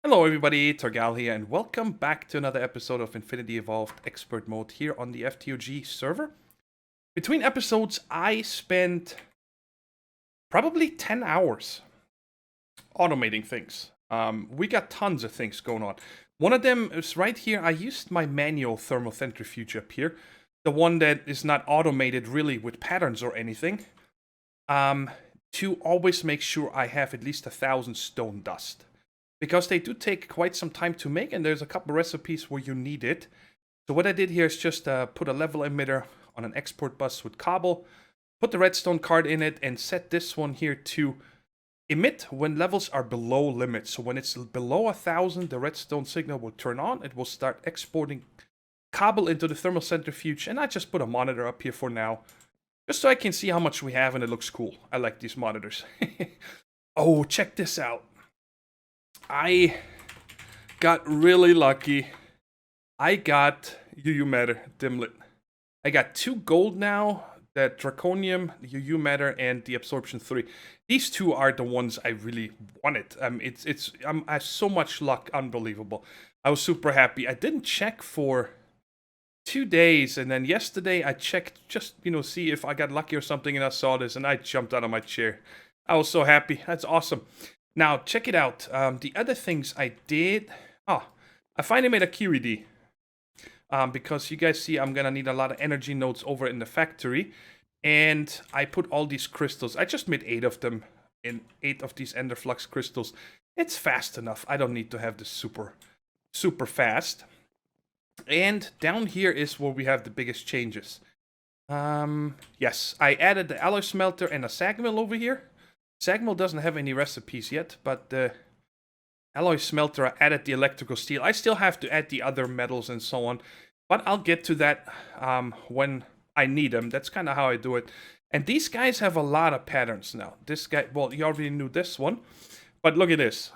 Hello everybody, Thorgal here, and welcome back to another episode of Infinity Evolved Expert Mode here on the FTOG server. Between episodes, I spent probably 10 hours automating things. We got tons of things going on. One of them is right here. I used my manual thermocentrifuge up here, the one that is not automated really with patterns or anything, to always make sure I have at least 1,000 stone dust. Because they do take quite some time to make, and there's a couple recipes where you need it. So what I did here is just put a level emitter on an export bus with cobble, put the redstone card in it, and set this one here to emit when levels are below limit. So when it's below 1,000, the redstone signal will turn on. It will start exporting cobble into the thermal centrifuge, and I just put a monitor up here for now, just so I can see how much we have, and it looks cool. I like these monitors. Oh, check this out. I got really lucky. I got UU Matter Dimlet. I got 2 gold now, the Draconium, the UU Matter, and the Absorption 3. These 2 are the ones I really wanted. I have so much luck, unbelievable. I was super happy. I didn't check for 2 days, and then yesterday I checked just, see if I got lucky or something, and I saw this, and I jumped out of my chair. I was so happy. That's awesome. Now, check it out. The other things I did... I finally made a QED. Because you guys see I'm going to need a lot of energy nodes over in the factory. And I put all these crystals. I just made 8 of them. In 8 of these Ender Flux crystals. It's fast enough. I don't need to have this super fast. And down here is where we have the biggest changes. Yes, I added the alloy smelter and a sag mill over here. Sag mill doesn't have any recipes yet, but the alloy smelter, I added the electrical steel. I still have to add the other metals and so on, but I'll get to that when I need them. That's kind of how I do it. And these guys have a lot of patterns now. This guy, well, you already knew this one, but look at this.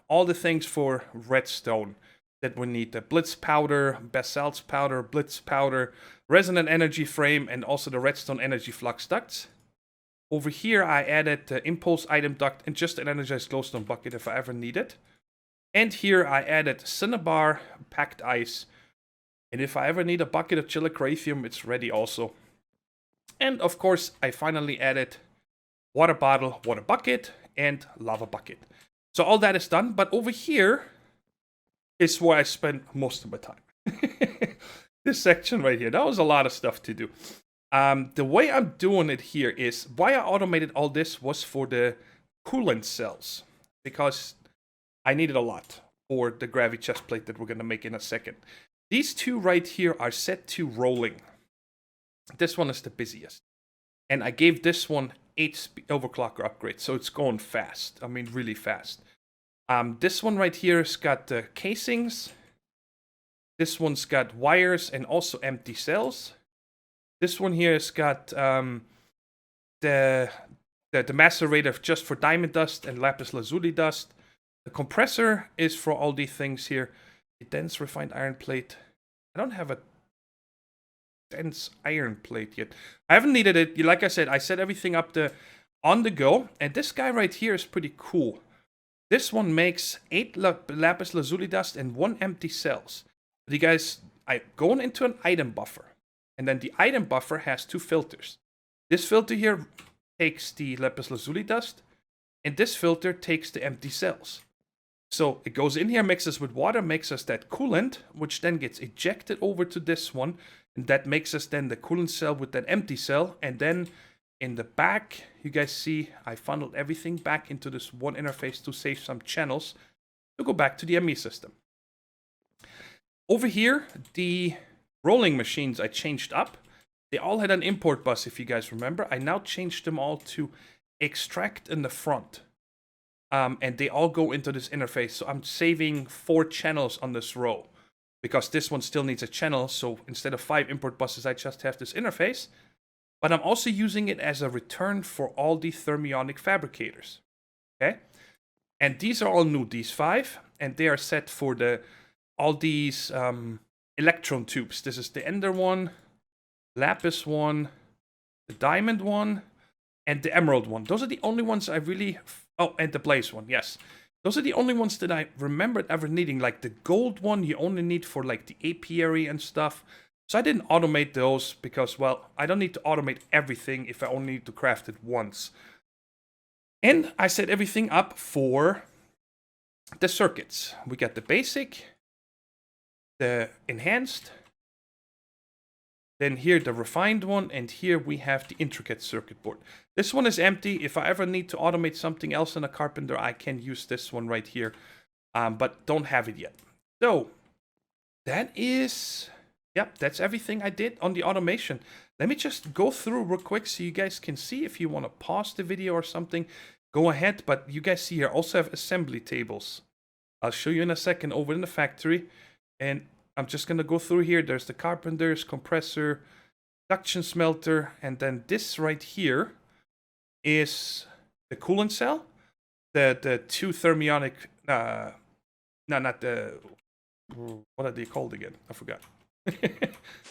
All the things for redstone that we need. The blitz powder, basalt's powder, blitz powder, resonant energy frame, and also the redstone energy flux ducts. Over here, I added the impulse item duct and just an energized glowstone bucket if I ever need it. And here I added cinnabar, packed ice. And if I ever need a bucket of chilicorathium, it's ready also. And of course, I finally added water bottle, water bucket, and lava bucket. So all that is done, but over here is where I spend most of my time. This section right here, that was a lot of stuff to do. The way I'm doing it here is, why I automated all this was for the coolant cells, because I needed a lot for the gravity chest plate that we're going to make in a second. These 2 right here are set to rolling. This one is the busiest. And I gave this one 8 overclocker upgrade, so it's going fast. I mean, really fast. This one right here has got the casings. This one's got wires and also empty cells. This one here has got the macerator just for diamond dust and lapis lazuli dust. The compressor is for all these things here. A dense refined iron plate. I don't have a dense iron plate yet. I haven't needed it. Like I said, I set everything up on the go. And this guy right here is pretty cool. This one makes 8 lapis lazuli dust and 1 empty cells. But you guys, I going into an item buffer. And then the item buffer has 2 filters. This filter here takes the lapis lazuli dust, and this filter takes the empty cells. So it goes in here, mixes with water, makes us that coolant, which then gets ejected over to this one, and that makes us then the coolant cell with that empty cell. And then in the back, you guys see I funneled everything back into this one interface to save some channels to go back to the ME system. Over here, the rolling machines I changed up. They all had an import bus, if you guys remember. I now changed them all to extract in the front. And they all go into this interface. So I'm saving 4 channels on this row, because this one still needs a channel. So instead of 5 import buses, I just have this interface. But I'm also using it as a return for all the thermionic fabricators. Okay? And these are all new, these 5. And they are set for all these electron tubes. This is the ender one, lapis one, the diamond one, and the emerald one. Those are the only ones I really... Oh, and the blaze one, yes. Those are the only ones that I remembered ever needing. Like the gold one, you only need for like the apiary and stuff. So I didn't automate those because, well, I don't need to automate everything if I only need to craft it once. And I set everything up for the circuits. We got the basic, the enhanced, then here the refined one, and here we have the intricate circuit board. This one is empty. If I ever need to automate something else in a carpenter, I can use this one right here, but don't have it yet. So that is, yep, that's everything I did on the automation. Let me just go through real quick so you guys can see. If you want to pause the video or something, go ahead. But you guys see here also have assembly tables. I'll show you in a second over in the factory. And I'm just going to go through here. There's the carpenter's compressor, induction smelter, and then this right here is the coolant cell. The two thermionic, no, not the, what are they called again? I forgot.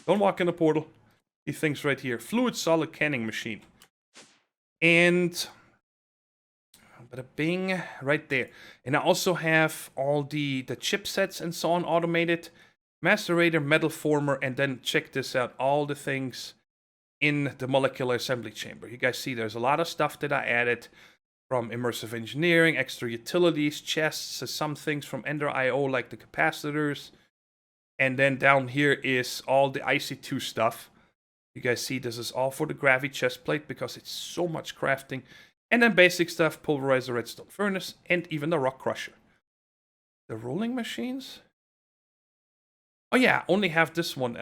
Don't walk in the portal. These things right here. Fluid solid canning machine. And bada bing, right there. And I also have all the chipsets and so on automated. Macerator, metal former, and then check this out. All the things in the molecular assembly chamber. You guys see there's a lot of stuff that I added from immersive engineering, extra utilities, chests, some things from Ender IO like the capacitors. And then down here is all the IC2 stuff. You guys see this is all for the gravity chest plate because it's so much crafting. And then basic stuff, pulverizer, redstone furnace, and even the rock crusher. The rolling machines? Oh yeah, only have this one.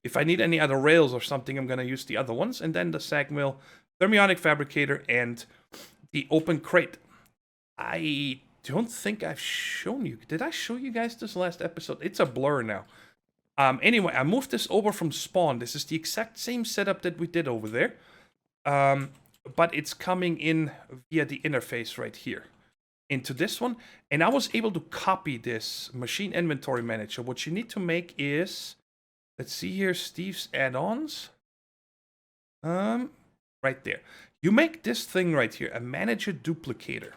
If I need any other rails or something, I'm going to use the other ones. And then the sag mill, thermionic fabricator, and the open crate. I don't think I've shown you. Did I show you guys this last episode? It's a blur now. Anyway, I moved this over from spawn. This is the exact same setup that we did over there. But it's coming in via the interface right here into this one. And I was able to copy this machine inventory manager. What you need to make is, let's see here, Steve's add-ons. Right there. You make this thing right here, a manager duplicator.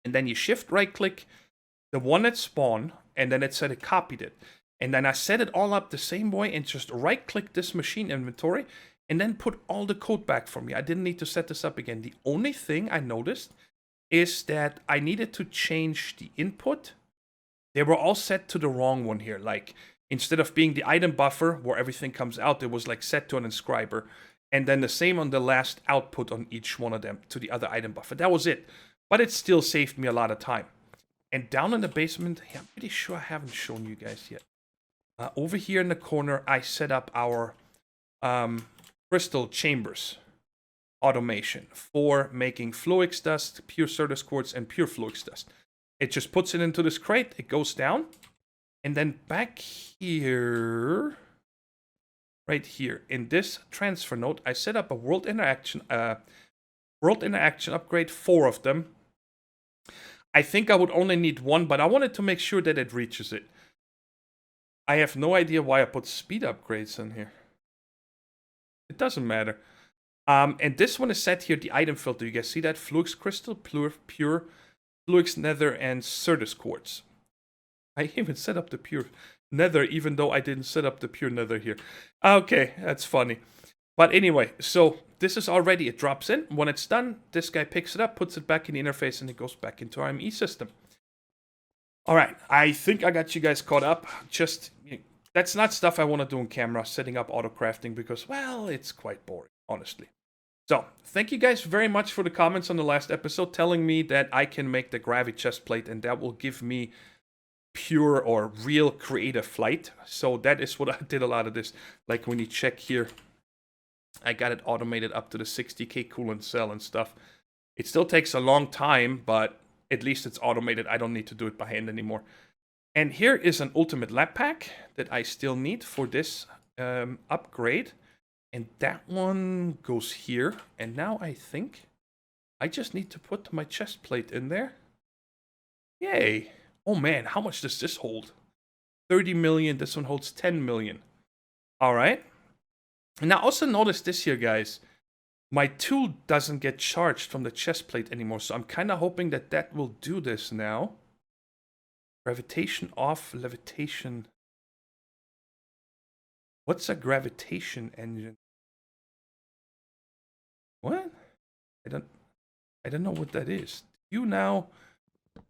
And then you shift right click the one at spawn, and then it said it copied it. And then I set it all up the same way and just right click this machine inventory and then put all the code back for me. I didn't need to set this up again. The only thing I noticed is that I needed to change the input. They were all set to the wrong one here. Like instead of being the item buffer where everything comes out, it was like set to an inscriber. And then the same on the last output on each one of them to the other item buffer. That was it. But it still saved me a lot of time. And down in the basement, yeah, I'm pretty sure I haven't shown you guys yet. Over here in the corner, I set up our crystal chambers automation for making Fluix dust, pure Certus quartz, and pure Fluix dust. It just puts it into this crate, it goes down, and then back here, right here, in this transfer node, I set up a world interaction upgrade, 4 of them. I think I would only need 1, but I wanted to make sure that it reaches it. I have no idea why I put speed upgrades in here. It doesn't matter. And this one is set here, the item filter. You guys see that? Fluix crystal, pure Fluix nether, and Certus quartz. I even set up the pure nether, even though I didn't set up the pure nether here. Okay, that's funny. But anyway, so this is already, it drops in. When it's done, this guy picks it up, puts it back in the interface, and it goes back into our ME system. All right, I think I got you guys caught up. Just, that's not stuff I want to do on camera, setting up auto crafting, because, well, it's quite boring, honestly. So, thank you guys very much for the comments on the last episode, telling me that I can make the gravity chest plate, and that will give me pure or real creative flight. So that is what I did a lot of this. Like when you check here, I got it automated up to the 60k coolant cell and stuff. It still takes a long time, but at least it's automated. I don't need to do it by hand anymore. And here is an ultimate lab pack that I still need for this upgrade. And that one goes here. And now I think I just need to put my chest plate in there. Yay. Oh man, how much does this hold? 30 million. This one holds 10 million. All right. And now also notice this here, guys. my tool doesn't get charged from the chest plate anymore. So I'm kind of hoping that that will do this now. Gravitation off, levitation. What's a gravitation engine? What? I don't know what that is. You now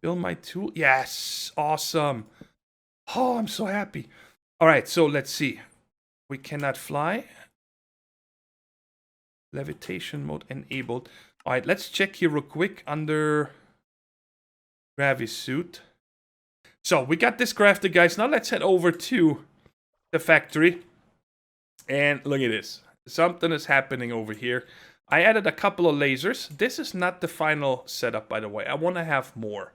build my tool. Yes, awesome. Oh, I'm so happy. All right, so let's see. We cannot fly. Levitation mode enabled. All right, let's check here real quick under Gravisuit. So we got this crafted, guys. Now let's head over to the factory. And look at this. Something is happening over here. I added a couple of lasers. This is not the final setup, by the way. I want to have more.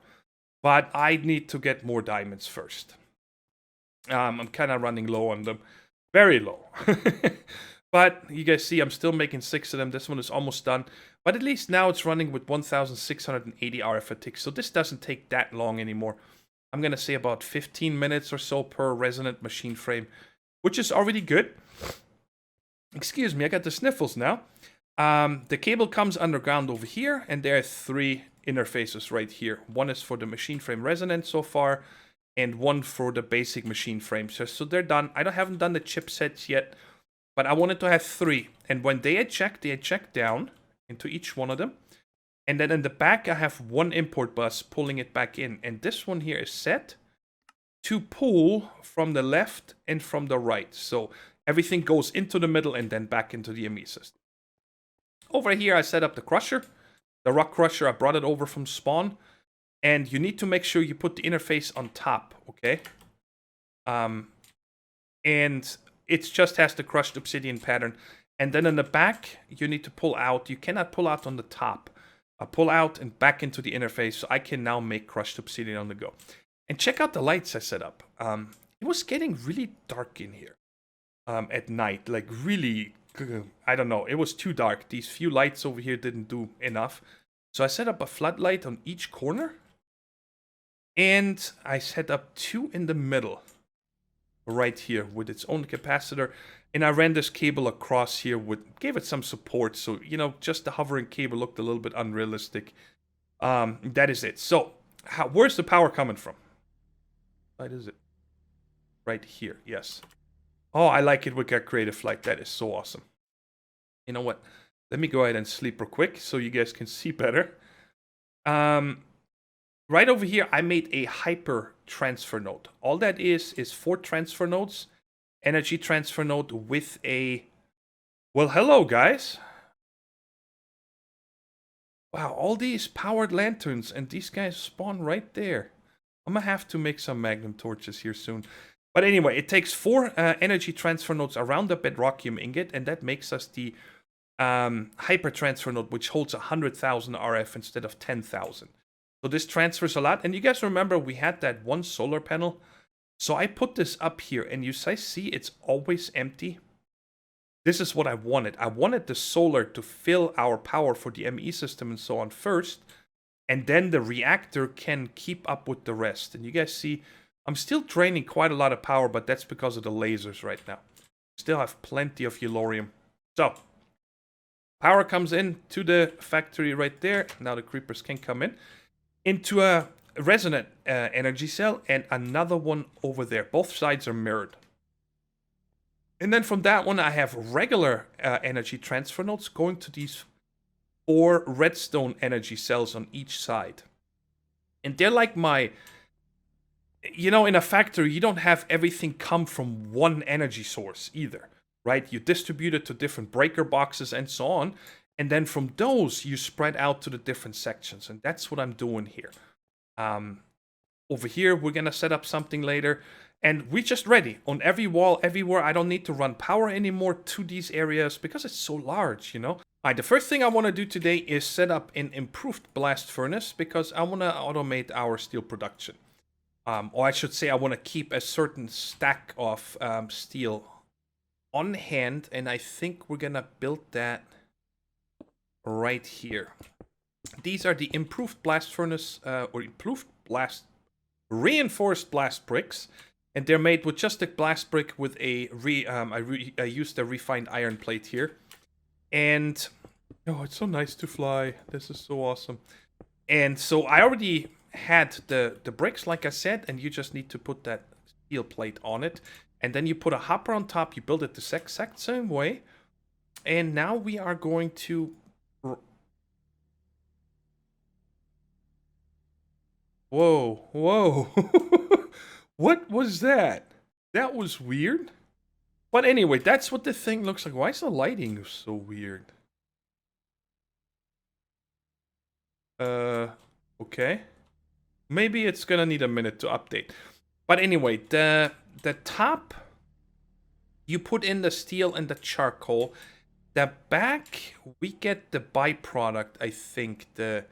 But I need to get more diamonds first. I'm kind of running low on them. Very low. But you guys see, I'm still making 6 of them. This one is almost done. But at least now it's running with 1,680 RF fatigue. So this doesn't take that long anymore. I'm going to say about 15 minutes or so per resonant machine frame, which is already good. Excuse me, I got the sniffles now. The cable comes underground over here, and there are 3 interfaces right here. One is for the machine frame resonant so far, and one for the basic machine frame. So they're done. I haven't done the chipsets yet, but I wanted to have 3. And when they eject down into each one of them. And then in the back, I have 1 import bus pulling it back in. And this one here is set to pull from the left and from the right. So everything goes into the middle and then back into the ME system. Over here, I set up the crusher. The rock crusher, I brought it over from spawn. And you need to make sure you put the interface on top, okay? And it just has the crushed obsidian pattern. And then in the back, you need to pull out. You cannot pull out on the top. Pull out and back into the interface, so I can now make crushed obsidian on the go. And check out the lights I set up. It was getting really dark in here at night. Like really, I don't know. It was too dark. These few lights over here didn't do enough. So I set up a floodlight on each corner. And I set up 2 in the middle. Right here with its own capacitor. And I ran this cable across here, gave it some support. So, you know, just the hovering cable looked a little bit unrealistic. That is it. So, where's the power coming from? What is it? Right here, yes. Oh, I like it with our creative light. That is so awesome. You know what? Let me go ahead and sleep real quick so you guys can see better. Right over here, I made a hyper transfer node. All that is 4 transfer nodes. Energy transfer node with a... Well, hello, guys. Wow, all these powered lanterns, and these guys spawn right there. I'm gonna have to make some magnum torches here soon. But anyway, it takes 4 energy transfer nodes around the bedrockium ingot, and that makes us the hyper transfer node, which holds 100,000 RF instead of 10,000. So this transfers a lot. And you guys remember we had that 1 solar panel. So I put this up here, and you see it's always empty. This is what I wanted. I wanted the solar to fill our power for the ME system and so on first. And then the reactor can keep up with the rest. And you guys see, I'm still draining quite a lot of power, but that's because of the lasers right now. Still have plenty of Yellorium. So, power comes in to the factory right there. Now the creepers can come in. Into a resonant energy cell and another one over there. Both sides are mirrored. And then from that one, I have regular energy transfer nodes going to these 4 redstone energy cells on each side. And they're like my... You know, in a factory, you don't have everything come from one energy source either, right? You distribute it to different breaker boxes and so on. And then from those, you spread out to the different sections. And that's what I'm doing here. Over here, we're going to set up something later. And we're just ready. On every wall, everywhere, I don't need to run power anymore to these areas because it's so large, you know. All right, the first thing I want to do today is set up an improved blast furnace because I want to automate our steel production. Or I should say I want to keep a certain stack of steel on hand. And I think we're going to build that right here. These are the improved blast furnace or reinforced blast bricks. And they're made with just a blast brick with a I used a refined iron plate here. And Oh, it's so nice to fly. This is so awesome. And so I already had the bricks, like I said, and you just need to put that steel plate on it. And then you put a hopper on top. You build it the exact same way. And now we are going to... Whoa, whoa. What was that? That was weird. But anyway, that's what the thing looks like. Why is the lighting so weird? Okay. Maybe it's gonna need a minute to update. But anyway, the top, you put in the steel and the charcoal. The back, we get the byproduct, I think, the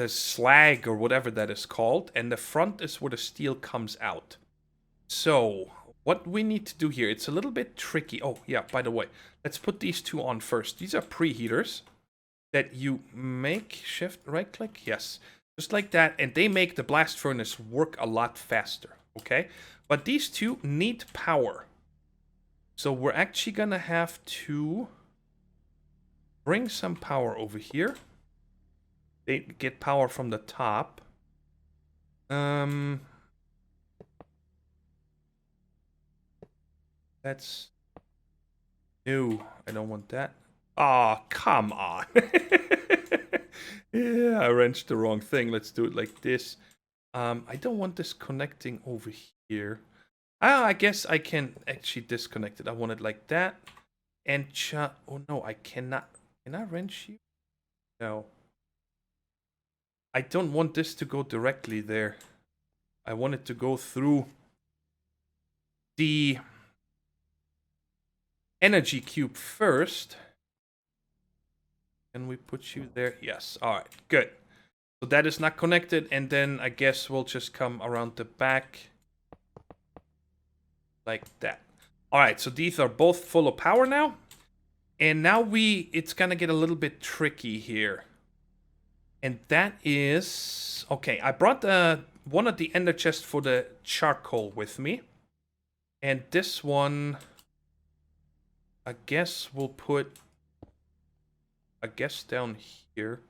slag or whatever that is called. And the front is where the steel comes out. So, what we need to do here, it's a little bit tricky. Oh, yeah, by the way, let's put these two on first. These are preheaters that you make, shift, right click, yes. Just like that, and they make the blast furnace work a lot faster, okay? But these two need power. So we're actually gonna have to bring some power over here. They get power from the top. That's... No, I don't want that. Oh, come on. Yeah, I wrenched the wrong thing. Let's do it like this. I don't want this connecting over here. Ah, I guess I can actually disconnect it. I want it like that. And oh no, I cannot. Can I wrench you? No. I don't want this to go directly there. I want it to go through the energy cube first. Can we put you there? Yes. All right. Good. So that is not connected. And then I guess we'll just come around the back. Like that. All right. So these are both full of power now. And now it's going to get a little bit tricky here. And that is... Okay. I brought one of the ender chests for the charcoal with me. And this one... I guess we'll put... I guess down here.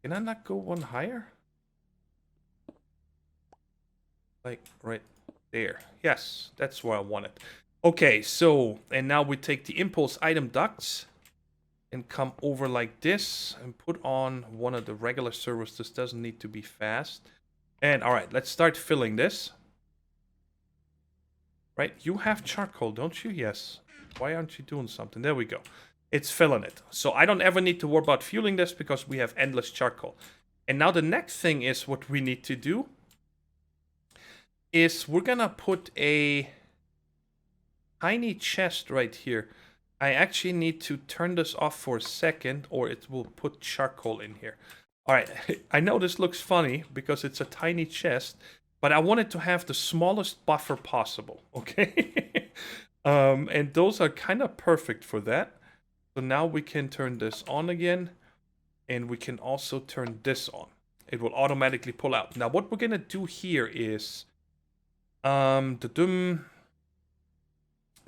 Can I not go one higher? Like right there. Yes, that's where I want it. Okay, so, and now we take the impulse item ducts and come over like this and put on one of the regular servers. This doesn't need to be fast. And all right, let's start filling this. Right, you have charcoal, don't you? Yes. Why aren't you doing something? There we go. It's filling it. So I don't ever need to worry about fueling this because we have endless charcoal. And now the next thing is what we need to do is we're gonna put a tiny chest right here. I actually need to turn this off for a second or it will put charcoal in here. All right, I know this looks funny because it's a tiny chest, but I want it to have the smallest buffer possible, okay? And those are kind of perfect for that. So now we can turn this on again, and we can also turn this on. It will automatically pull out. Now what we're gonna do here is,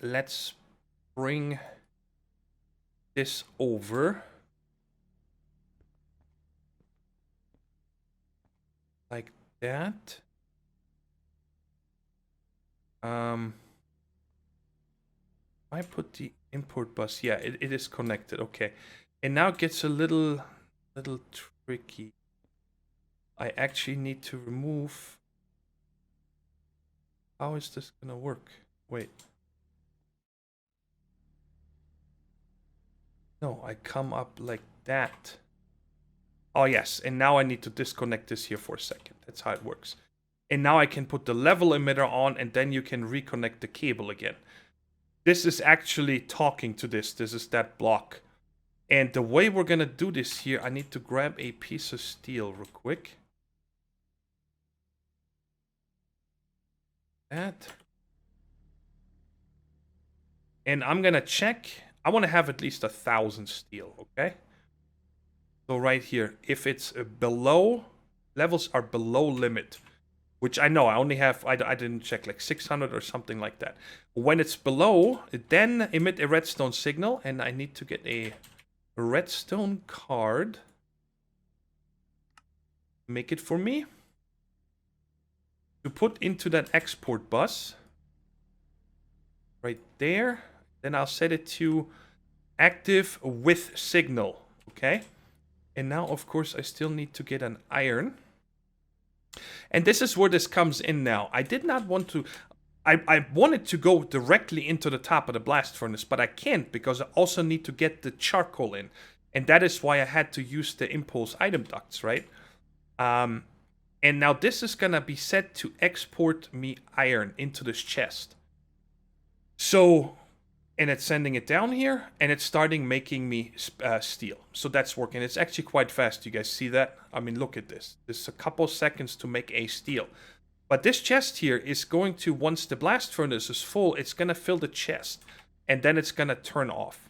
let's bring this over. Like that. I put the import bus. Yeah, it is connected. Okay. And now it gets a little tricky. I actually need to remove... How is this gonna work? Wait. No, I come up like that. Oh, yes. And now I need to disconnect this here for a second. That's how it works. And now I can put the level emitter on, and then you can reconnect the cable again. This is actually talking to this. This is that block. And the way we're going to do this here, I need to grab a piece of steel real quick. That. And I'm going to check. I want to have at least 1,000 steel, okay? So right here, if it's below, levels are below limit. Which I know, I only have, I didn't check, like 600 or something like that. When it's below, then emit a redstone signal, and I need to get a redstone card. Make it for me. To put into that export bus. Right there. Then I'll set it to active with signal. Okay. And now, of course, I still need to get an iron. And this is where this comes in now. I did not want to... I wanted to go directly into the top of the blast furnace, but I can't because I also need to get the charcoal in. And that is why I had to use the impulse item ducts, right? And now this is going to be set to export me iron into this chest. So, and it's sending it down here, and it's starting making me steel. So that's working. It's actually quite fast. You guys see that? I mean, look at this. This is a couple seconds to make a steel. But this chest here is going to, once the blast furnace is full, it's going to fill the chest. And then it's going to turn off.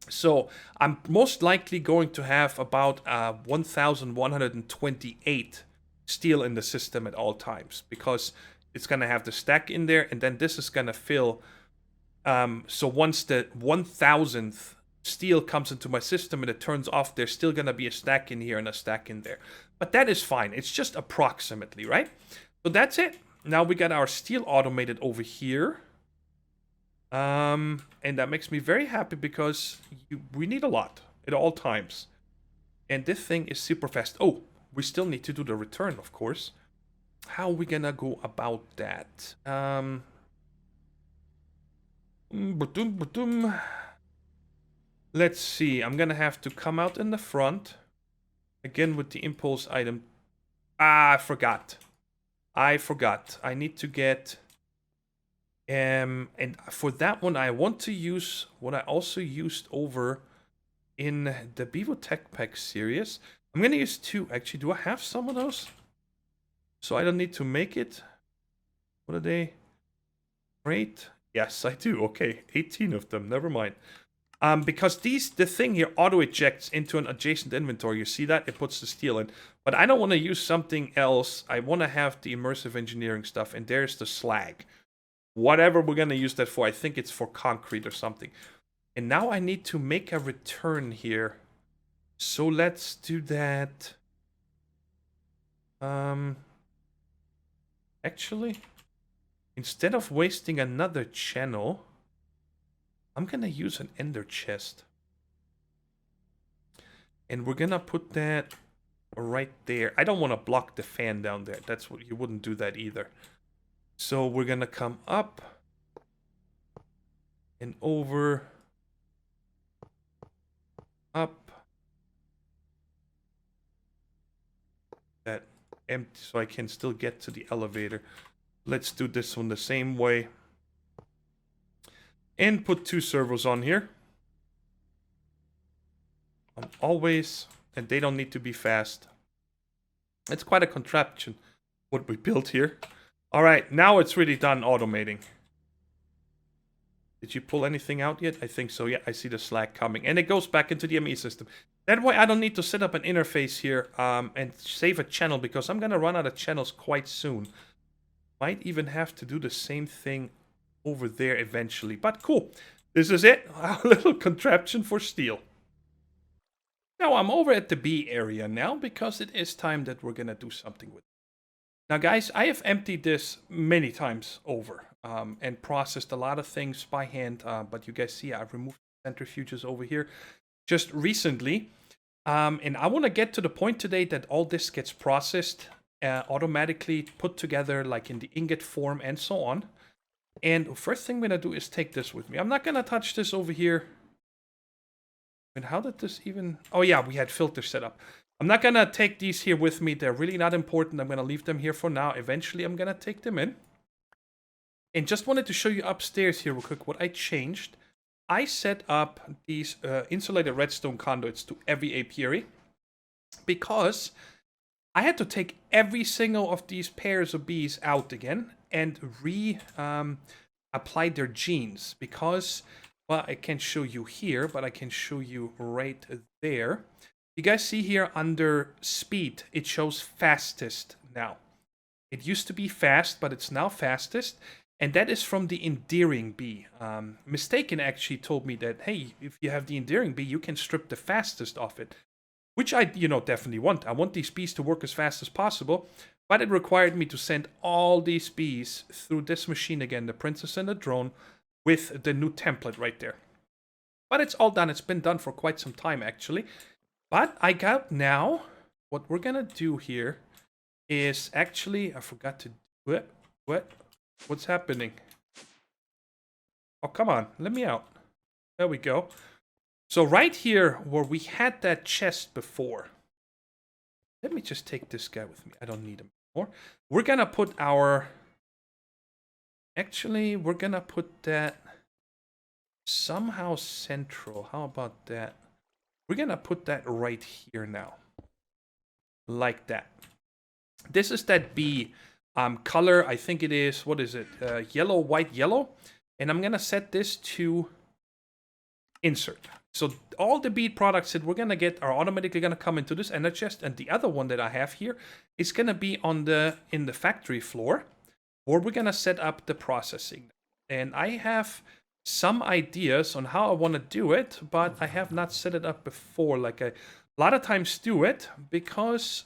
So I'm most likely going to have about 1,128 steel in the system at all times. Because it's going to have the stack in there. And then this is going to fill. So once the 1,000th steel comes into my system and it turns off, there's still going to be a stack in here and a stack in there. But that is fine. It's just approximately, right? So that's it. Now we got our steel automated over here. And that makes me very happy because we need a lot at all times. And this thing is super fast. Oh, we still need to do the return, of course. How are we gonna go about that? Let's see. I'm gonna have to come out in the front. Again with the impulse item. Ah, I forgot. I need to get... and for that one, I want to use what I also used over in the Bevo Tech Pack series. I'm going to use 2. Actually, do I have some of those? So I don't need to make it. What are they? Great. Yes, I do. Okay, 18 of them. Never mind. Because the thing here auto-ejects into an adjacent inventory. You see that? It puts the steel in. But I don't want to use something else. I want to have the immersive engineering stuff. And there's the slag. Whatever we're going to use that for. I think it's for concrete or something. And now I need to make a return here. So let's do that. Actually, instead of wasting another channel... I'm going to use an ender chest. And we're going to put that right there. I don't want to block the fan down there. That's what you wouldn't do that either. So we're going to come up and over, up. That empty so I can still get to the elevator. Let's do this one the same way. And put 2 servos on here. Always, and they don't need to be fast. It's quite a contraption, what we built here. Alright, now it's really done automating. Did you pull anything out yet? I think so, yeah, I see the slag coming. And it goes back into the ME system. That way I don't need to set up an interface here and save a channel, because I'm going to run out of channels quite soon. Might even have to do the same thing over there eventually, but cool. This is it, a little contraption for steel. Now I'm over at the B area now because it is time that we're gonna do something with it. Now guys, I have emptied this many times over and processed a lot of things by hand, but you guys see I've removed centrifuges over here just recently, and I want to get to the point today that all this gets processed automatically, put together like in the ingot form and so on. And first thing I'm going to do is take this with me. I'm not going to touch this over here. And how did this even... Oh yeah, we had filters set up. I'm not going to take these here with me. They're really not important. I'm going to leave them here for now. Eventually, I'm going to take them in. And just wanted to show you upstairs here real quick what I changed. I set up these insulated redstone conduits to every apiary. Because I had to take every single of these pairs of bees out again and apply their genes, because, well, I can't show you here, but I can show you right there. You guys see here under speed, it shows fastest now. It used to be fast, but it's now fastest. And that is from the endearing bee. Mistaken actually told me that, hey, if you have the endearing bee, you can strip the fastest off it. Which I, definitely want. I want these bees to work as fast as possible. But it required me to send all these bees through this machine again, the princess and the drone, with the new template right there. But it's all done. It's been done for quite some time, actually. But I got now, what we're going to do here is actually, I forgot to do it. What's happening? Oh, come on. Let me out. There we go. So right here, where we had that chest before. Let me just take this guy with me. I don't need him anymore. We're going to put our... Actually, we're going to put that somehow central. How about that? We're going to put that right here now. Like that. This is that bee color. I think it is, what is it? Yellow, white, yellow. And I'm going to set this to insert. So all the bead products that we're going to get are automatically going to come into this ender chest. And the other one that I have here is going to be in the factory floor, where we're going to set up the processing. And I have some ideas on how I want to do it, but I have not set it up before. Like a lot of times do it because...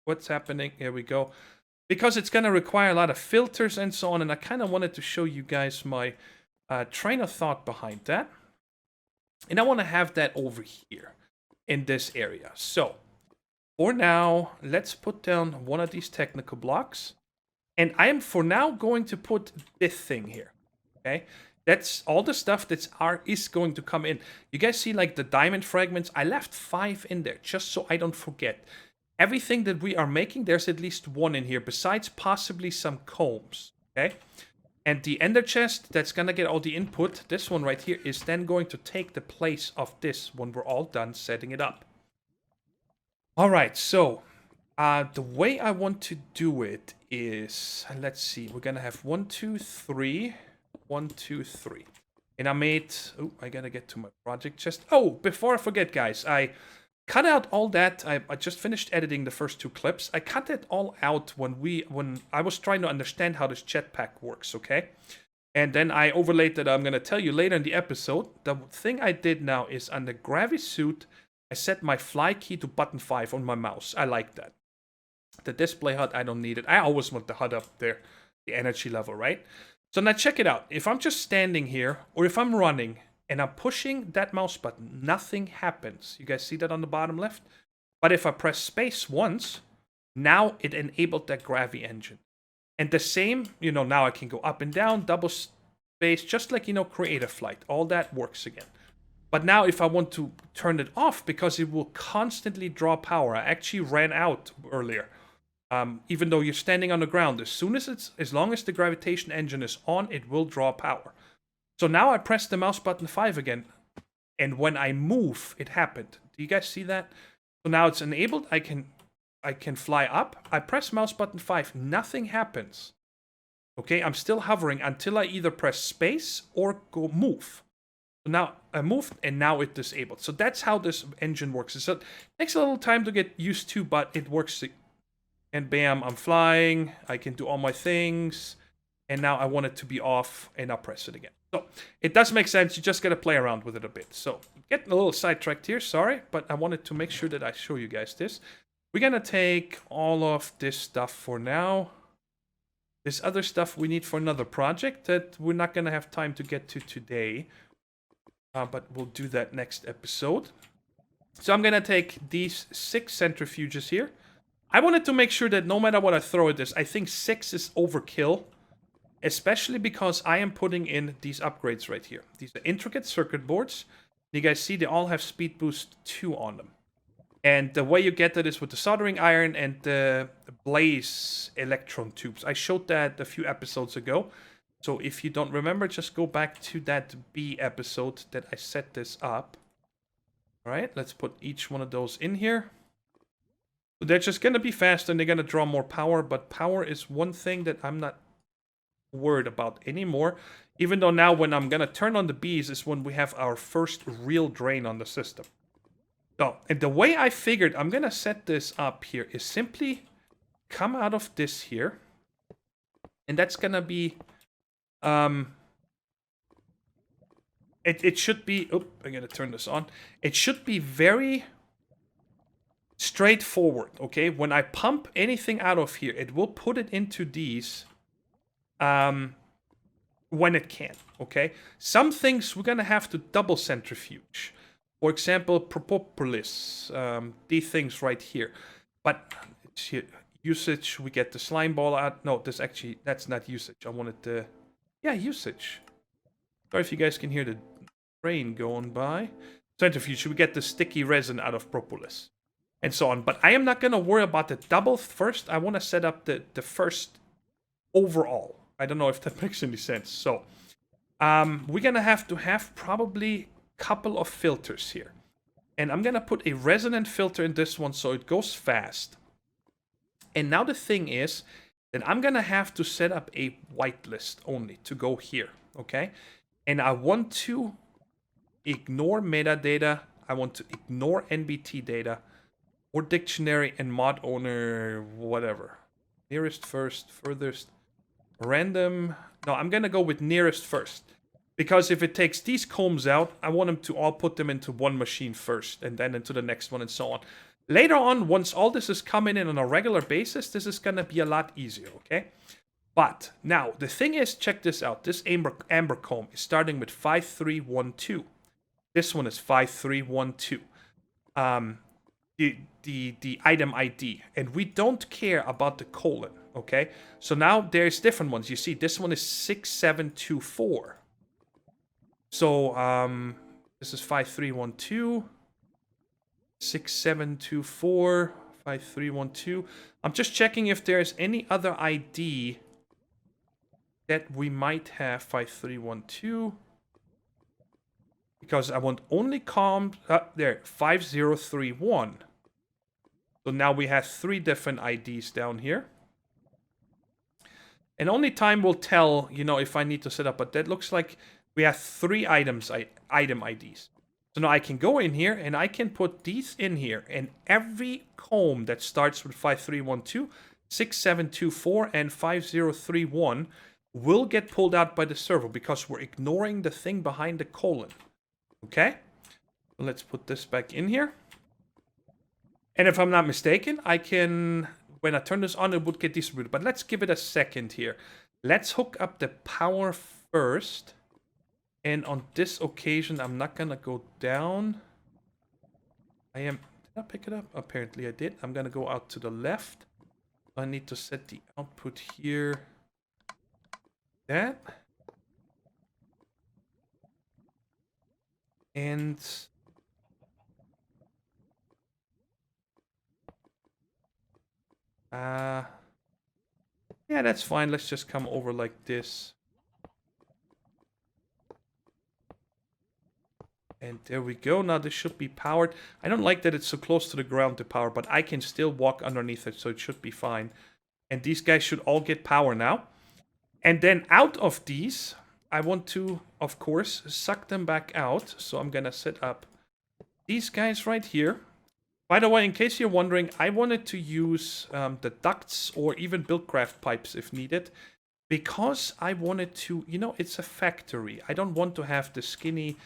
what's happening? Here we go. Because it's going to require a lot of filters and so on. And I kind of wanted to show you guys my train of thought behind that. And I want to have that over here in this area. So for now, let's put down one of these technical blocks. And I am for now going to put this thing here. Okay. That's all the stuff is going to come in. You guys see like the diamond fragments? I left 5 in there just so I don't forget. Everything that we are making, there's at least 1 in here, besides possibly some combs, okay? And the ender chest that's going to get all the input, this one right here, is then going to take the place of this when we're all done setting it up. All right, so the way I want to do it is, let's see, we're going to have 1, 2, 3, 1, 2, 3. And I made, oh, I got to get to my project chest. Oh, before I forget, guys, I cut out all that. I just finished editing the first 2 clips. I cut it all out when I was trying to understand how this jetpack works, okay? And then I overlaid that I'm going to tell you later in the episode. The thing I did now is on the gravity suit, I set my fly key to button 5 on my mouse. I like that. The display HUD, I don't need it. I always want the HUD up there, the energy level, right? So now check it out. If I'm just standing here, or if I'm running, and I'm pushing that mouse button, nothing happens. You guys see that on the bottom left? But if I press space once, now it enabled that gravity engine. And the same, now I can go up and down, double space, just like, creative flight. All that works again. But now if I want to turn it off, because it will constantly draw power. I actually ran out earlier. Even though you're standing on the ground, as long as the gravitation engine is on, it will draw power. So now I press the mouse button 5 again, and when I move, it happened. Do you guys see that? So now it's enabled. I can fly up. I press mouse button 5. Nothing happens. Okay, I'm still hovering until I either press space or go move. So now I moved, and now it's disabled. So that's how this engine works. So it takes a little time to get used to, but it works. And bam, I'm flying. I can do all my things. And now I want it to be off, and I'll press it again. So it does make sense. You just got to play around with it a bit. So getting a little sidetracked here. Sorry, but I wanted to make sure that I show you guys this. We're going to take all of this stuff for now. This other stuff we need for another project that we're not going to have time to get to today. But we'll do that next episode. So I'm going to take these 6 centrifuges here. I wanted to make sure that no matter what I throw at this, I think 6 is overkill. Especially because I am putting in these upgrades right here. These are intricate circuit boards. You guys see they all have speed boost 2 on them. And the way you get that is with the soldering iron and the blaze electron tubes. I showed that a few episodes ago. So if you don't remember, just go back to that B episode that I set this up. Alright, let's put each one of those in here. So they're just going to be fast and they're going to draw more power. But power is one thing that I'm not worried about anymore, even though now when I'm gonna turn on the bees is when we have our first real drain on the system. So, and the way I figured I'm gonna set this up here is simply come out of this here And that's gonna be, it should be, oh, I gotta turn this on. It should be very straightforward, okay? When I pump anything out of here, it will put it into these when it can, okay? Some things we're gonna have to double centrifuge. For example, propolis, these things right here. But it's here, usage, we get the slime ball out. No, that's not usage. I wanted the, yeah, usage. Sorry if you guys can hear the train going by. Centrifuge, we get the sticky resin out of propolis. And so on. But I am not going to worry about the double first. I want to set up the first overall. I don't know if that makes any sense. So, we're going to have probably a couple of filters here. And I'm going to put a resonant filter in this one so it goes fast. And now the thing is that I'm going to have to set up a whitelist only to go here. Okay? And I want to ignore metadata. I want to ignore NBT data. Or dictionary and mod owner, whatever. Nearest first, furthest, random. No, I'm going to go with nearest first. Because if it takes these combs out, I want them to all put them into one machine first. And then into the next one and so on. Later on, once all this is coming in on a regular basis, this is going to be a lot easier, okay? But now, the thing is, check this out. This amber comb is starting with 5312. This one is 5312. The item ID, and we don't care about the colon, okay? So now there's different ones. You see, this one is 6724. So this is 5312, 6724, 5312. I'm just checking if there's any other ID that we might have. 5312. Because I want only comms there, 5031. So now we have 3 different IDs down here. And only time will tell, you know, if I need to set up, but that looks like we have 3 item IDs. So now I can go in here and I can put these in here, and every comb that starts with 5312, 6724, and 5031 will get pulled out by the server because we're ignoring the thing behind the colon. Okay? Let's put this back in here. And if I'm not mistaken, I can, when I turn this on, it would get distributed. But let's give it a second here. Let's hook up the power first. And on this occasion, I'm not going to go down. Did I pick it up? Apparently I did. I'm going to go out to the left. I need to set the output here. That. And yeah, that's fine. Let's just come over like this. And there we go. Now this should be powered. I don't like that it's so close to the ground to power, but I can still walk underneath it, so it should be fine. And these guys should all get power now. And then out of these, I want to, of course, suck them back out. So I'm going to set up these guys right here. By the way, in case you're wondering, I wanted to use the ducts or even Buildcraft pipes if needed. Because I wanted to, you know, it's a factory. I don't want to have the skinny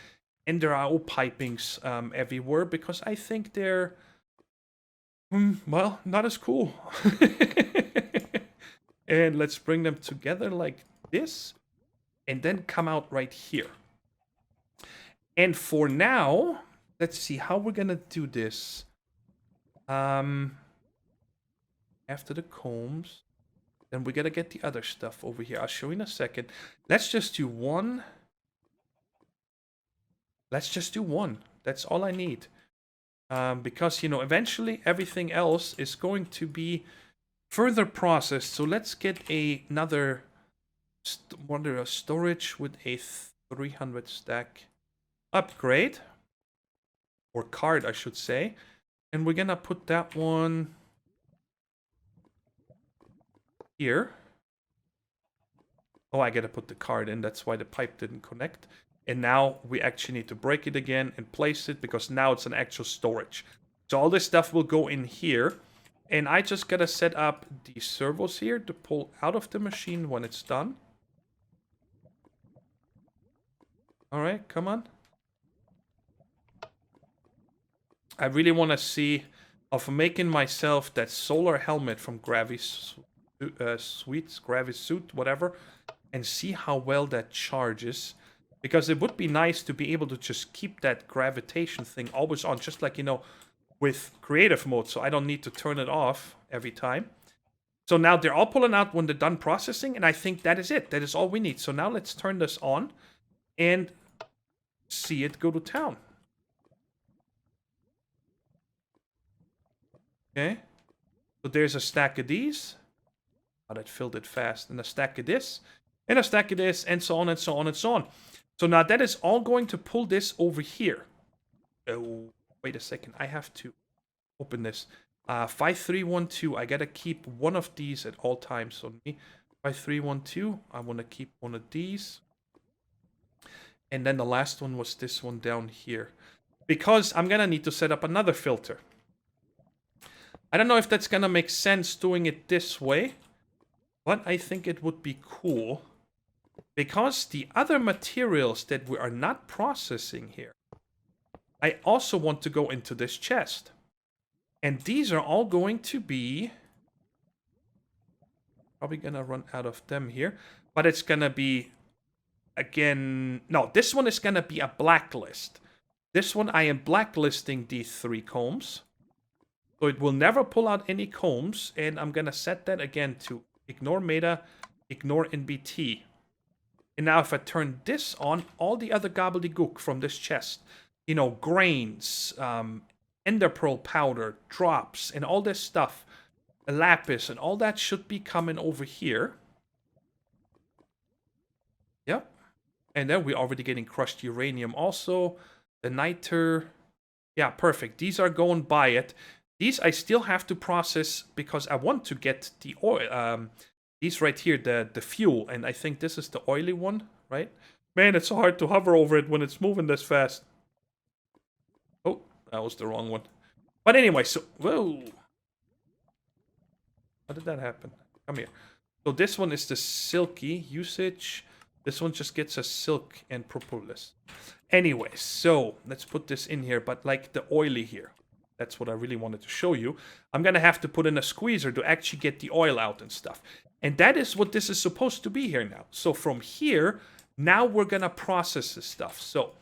NDRO pipings everywhere because I think they're, well, not as cool. And let's bring them together like this. And then come out right here. And for now, let's see how we're going to do this. After the combs, then we got to get the other stuff over here. I'll show you in a second. Let's just do one. Let's just do one. That's all I need. Because, you know, eventually everything else is going to be further processed. So let's get another storage with a 300 stack upgrade. Or card, I should say. And we're going to put that one here. Oh, I got to put the card in. That's why the pipe didn't connect. And now we actually need to break it again and place it because now it's an actual storage. So all this stuff will go in here. And I just gotta set up the servos here to pull out of the machine when it's done. Alright, come on. I really want to see of making myself that solar helmet from Gravi's suit, whatever, and see how well that charges. Because it would be nice to be able to just keep that gravitation thing always on, just like, you know, with creative mode, so I don't need to turn it off every time. So now they're all pulling out when they're done processing, and I think that is it. That is all we need. So now let's turn this on and see it go to town. Okay. So there's a stack of these. Oh, that filled it fast. And a stack of this. And a stack of this. And so on and so on and so on. So now that is all going to pull this over here. Oh, wait a second. I have to open this. 5312. I gotta keep one of these at all times. So 5312. I want to keep one of these. And then the last one was this one down here. Because I'm gonna need to set up another filter. I don't know if that's gonna make sense doing it this way, but I think it would be cool because the other materials that we are not processing here, I also want to go into this chest. And these are all going to be, probably gonna run out of them here, but it's gonna be, again, no, this one is gonna be a blacklist. This one I am blacklisting these 3 combs. So it will never pull out any combs, and I'm going to set that again to ignore meta, ignore NBT. And now if I turn this on, all the other gobbledygook from this chest, you know, grains, ender pearl powder, drops, and all this stuff, lapis, and all that should be coming over here. Yep. And then we're already getting crushed uranium also. The niter. Yeah, perfect. These are going by it. These I still have to process because I want to get the oil. These right here, the fuel, and I think this is the oily one, right? Man, it's so hard to hover over it when it's moving this fast. Oh, that was the wrong one. But anyway, so whoa, how did that happen? Come here. So this one is the silky usage. This one just gets a silk and propolis. Anyway, so let's put this in here, but like the oily here. That's what I really wanted to show you. I'm going to have to put in a squeezer to actually get the oil out and stuff. And that is what this is supposed to be here now. So from here, now we're going to process this stuff. So,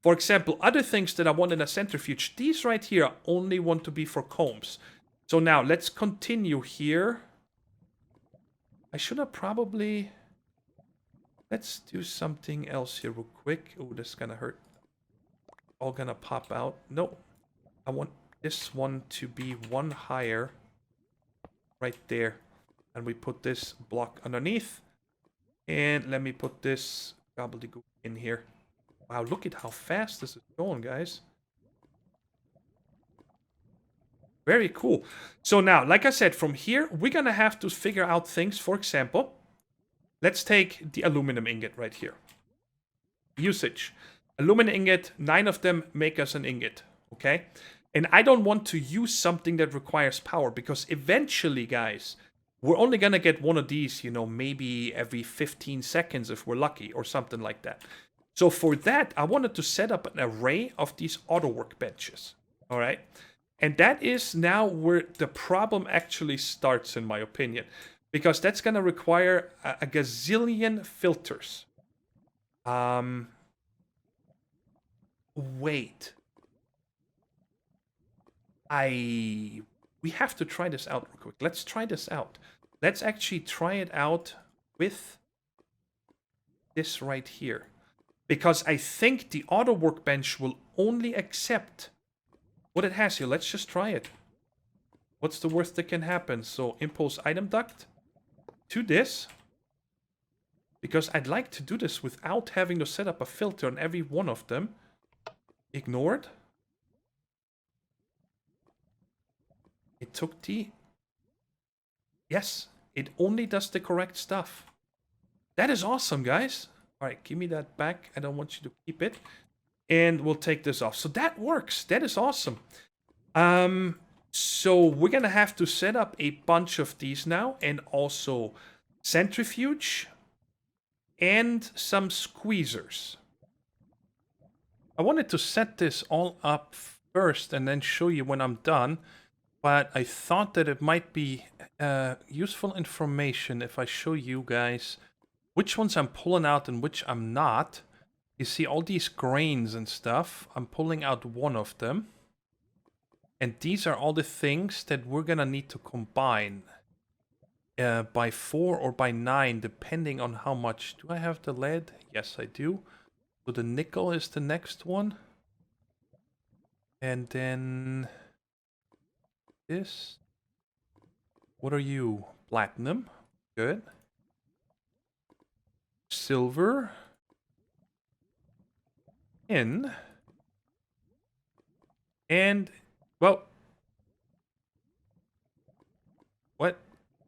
for example, other things that I want in a centrifuge, these right here only want to be for combs. So now let's continue here. I should have probably... Let's do something else here real quick. Oh, this is going to hurt. All going to pop out. No, I want this one to be one higher right there. And we put this block underneath. And let me put this gobbledygook in here. Wow, look at how fast this is going, guys. Very cool. So now, like I said, from here, we're going to have to figure out things. For example, let's take the aluminum ingot right here. Usage. Aluminum ingot, 9 of them make us an ingot. Okay? And I don't want to use something that requires power because eventually, guys, we're only going to get one of these, you know, maybe every 15 seconds if we're lucky or something like that. So for that, I wanted to set up an array of these auto workbenches. All right? And that is now where the problem actually starts, in my opinion. Because that's going to require a gazillion filters. Wait. We have to try this out real quick. Let's try this out. Let's actually try it out with this right here. Because I think the auto workbench will only accept what it has here. Let's just try it. What's the worst that can happen? So impulse item duct to this. Because I'd like to do this without having to set up a filter on every one of them. Ignored. It took the... Yes, it only does the correct stuff. That is awesome, guys. All right, give me that back. I don't want you to keep it. And we'll take this off. So that works. That is awesome. So we're gonna have to set up a bunch of these now, and also centrifuge and some squeezers. I wanted to set this all up first and then show you when I'm done, but I thought that it might be useful information if I show you guys which ones I'm pulling out and which I'm not. You see all these grains and stuff. I'm pulling out one of them. And these are all the things that we're gonna need to combine by 4 or by 9, depending on how much. Do I have the lead? Yes, I do. So the nickel is the next one. And then this. What are you? Platinum. Good. Silver. In. And, well, what?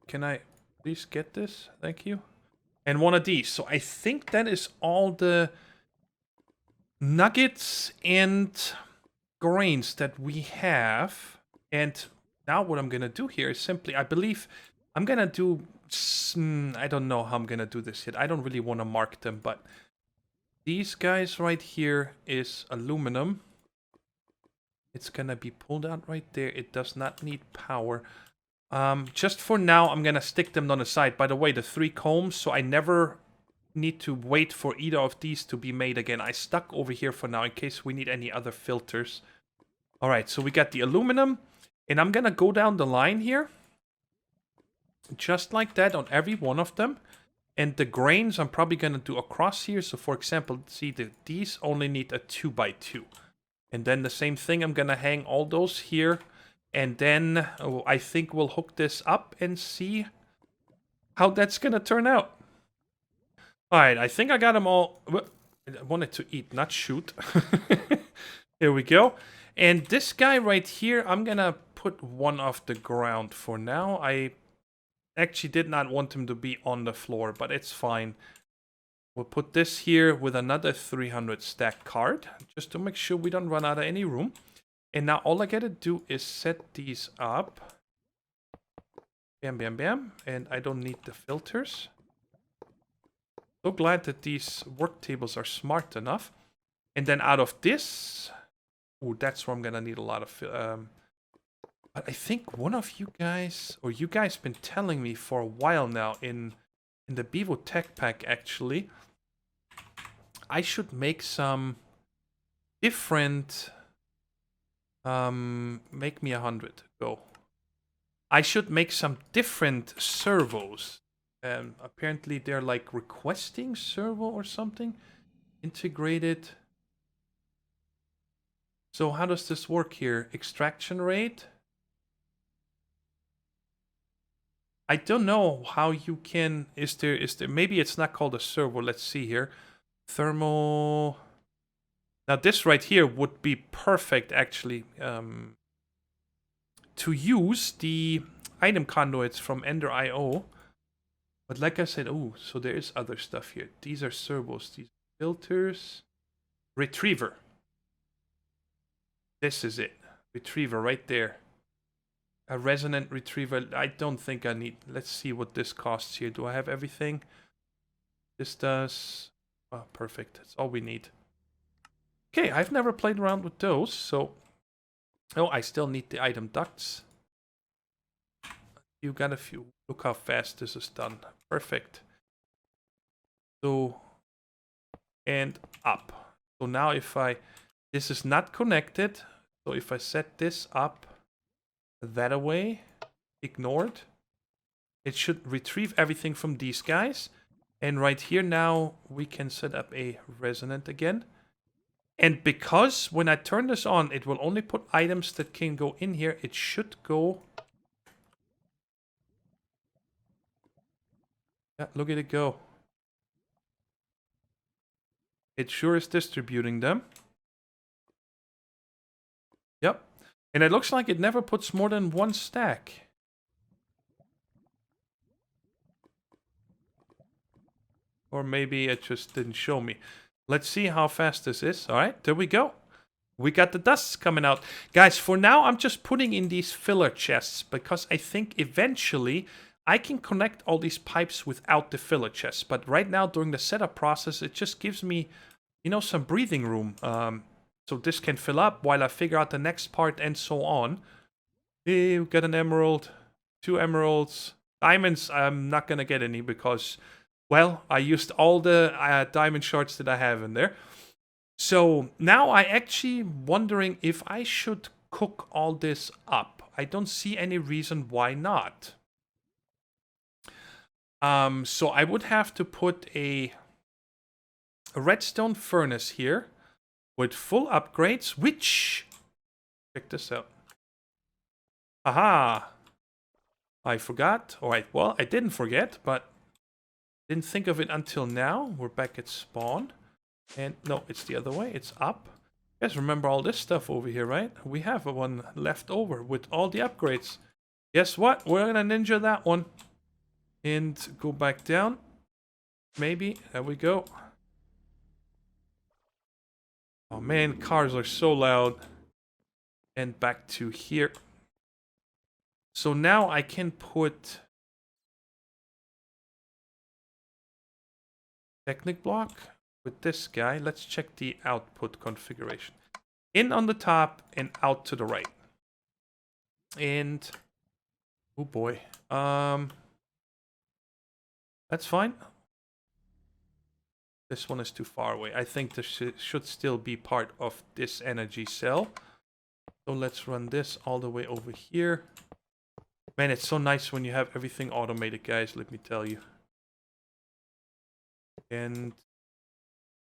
Can I please get this? Thank you. And one of these. So I think that is all the nuggets and grains that we have. And now what I'm going to do here is simply, I believe I'm going to do, I don't know how I'm going to do this yet. I don't really want to mark them, but these guys right here is aluminum. It's going to be pulled out right there. It does not need power. Just for now, I'm going to stick them on the side. By the way, the 3 combs, so I never need to wait for either of these to be made again. I stuck over here for now in case we need any other filters. All right, so we got the aluminum, and I'm going to go down the line here. Just like that on every one of them. And the grains I'm probably going to do across here. So for example, see, these only need a 2x2. And then the same thing, I'm going to hang all those here. And then I think we'll hook this up and see how that's going to turn out. All right, I think I got them all. I wanted to eat, not shoot. Here we go. And this guy right here, I'm going to put one off the ground for now. I actually did not want him to be on the floor, but it's fine. We'll put this here with another 300 stack card, just to make sure we don't run out of any room. And now all I gotta do is set these up. Bam, bam, bam. And I don't need the filters. So glad that these work tables are smart enough. And then out of this... Oh, that's where I'm gonna need a lot of... But I think one of you guys... Or you guys been telling me for a while now in the Bevo Tech Pack, actually... I should make some different... make me 100. Go. I should make some different servos. Apparently they're like requesting servo or something. Integrated. So how does this work here? Extraction rate. I don't know how you can... Is there... Maybe it's not called a servo. Let's see here. Thermal... Now this right here would be perfect actually to use the item conduits from Ender.io. But like I said, oh, so there is other stuff here. These are servos, these filters. Retriever. This is it. Retriever right there. A resonant retriever. I don't think I need... Let's see what this costs here. Do I have everything? This does... Oh, perfect. That's all we need. Okay, I've never played around with those, so... Oh, I still need the item ducts. You got a few. Look how fast this is done. Perfect. So... And up. So now if I... This is not connected, so if I set this up that away, ignored, it should retrieve everything from these guys. And right here now, we can set up a resonant again. And because when I turn this on, it will only put items that can go in here. It should go... Yeah, look at it go. It sure is distributing them. Yep. And it looks like it never puts more than one stack. Or maybe it just didn't show me. Let's see how fast this is. All right, there we go. we got the dusts coming out. Guys, for now, I'm just putting in these filler chests because I think eventually I can connect all these pipes without the filler chests. But right now, during the setup process, it just gives me, you know, some breathing room. So this can fill up while I figure out the next part and so on. Hey, we got an emerald, 2 emeralds. Diamonds, I'm not going to get any because, well, I used all the diamond shards that I have in there. So now I actually wondering if I should cook all this up. I don't see any reason why not. So I would have to put a redstone furnace here with full upgrades, which, check this out. Aha! I forgot. Alright, well, I didn't forget, but didn't think of it until now. We're back at spawn. And no, it's the other way. It's up. You guys remember all this stuff over here, right? We have one left over with all the upgrades. Guess what? We're gonna ninja that one. And go back down. Maybe. There we go. Oh man, cars are so loud. And back to here. So now I can put Technic block with this guy. Let's check the output configuration. In on the top and out to the right. And oh boy. That's fine. This one is too far away. I think this should still be part of this energy cell. So let's run this all the way over here. Man, it's so nice when you have everything automated, guys, let me tell you. And